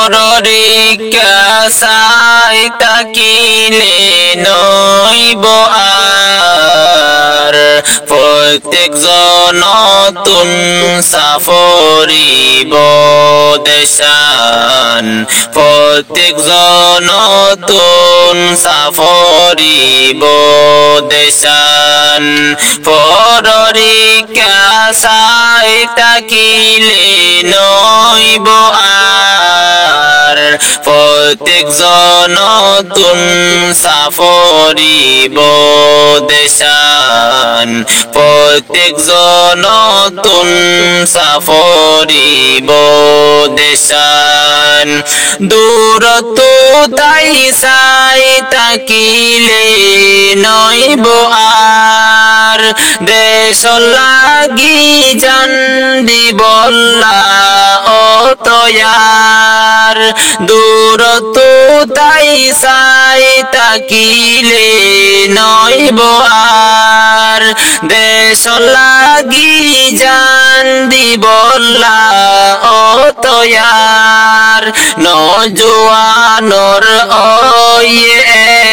পররিকা চাই তাকিলে নইব আর প্রত্যেকজন নতুন সাফরিব দেশান প্রত্যেকজন নতুন সাফরিব দেশান পররিকা চাই তাকিলে নইব আর প্রত্যেকজন নতুন সাফরিব দেশান প্রত্যেকজন নতুন সাফরিব দেশান দূরত্ব তাই চাই তাকিলে নইব আর দেশ লাগি জান দিবল্লা ও তয়ার দূরত্ব তাই চাই তাকিলে নইব আর দেশ লাগি জান দিবল্লা ও তয়ার নজওয়ানর ওয়ে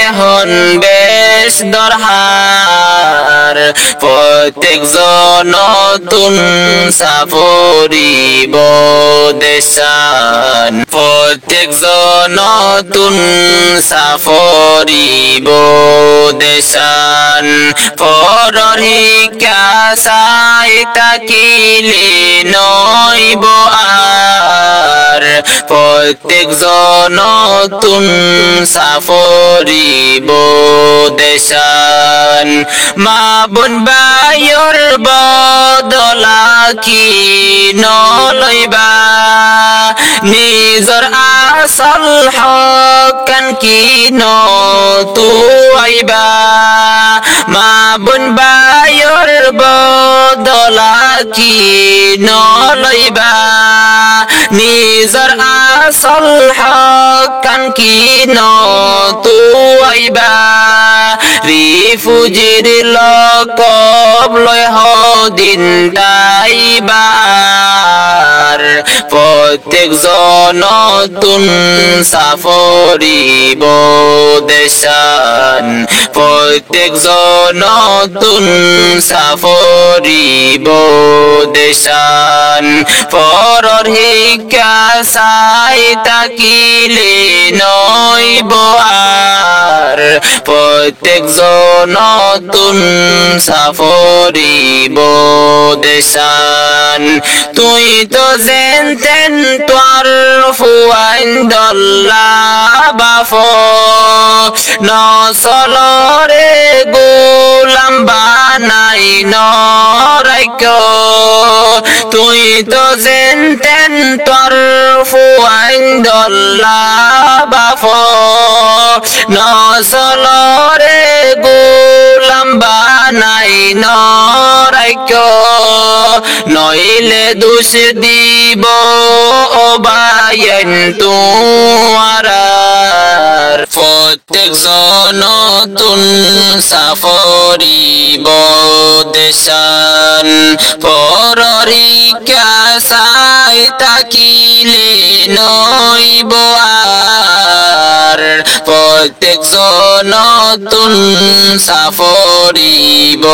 এখন বেশ দরহার প্রত্যেকজন নতুন সাফরিব দেশান প্রত্যেকজন নতুন সাফরিব দেশান পররিকা চাই তাকিলে নইব আর প্রত্যেকজন নতুন সাফরিব দেশান মা বোন ভাইয়র বদলা কি নলইবা নিজর আসল হকান কি নতুয়াইবা মা বোন ভাইয়র বদলা কি নলইবা নিজর আসল হকান কি নতুয়াইবা রিফুজির লকব লয় হদিন দাইবার প্রত্যেকজন নতুন সাফরিব দেশান প্রত্যেকজন নতুন সাফরিব দেশান পররিকা চাই তাকিলে নইব আর প্রত্যেকজন নতুন সাফরিব দেশান তুই তো জেনতেন তোর ফুয়াইন্দল্লা বাফ নসলরে গোলাম বানাই নরাইক তুই তো জেনতেন তোর ফুয়াইন্দল্লা বাফ নসলরে গোলাম বানাই নরাইক নইলে দোষ দিব অবায়ন তোমার প্রত্যেকজন নতুন সাফরিব দেশান পররিকা চাই তাকিলে নইব আর প্রত্যেকজন নতুন সাফরিব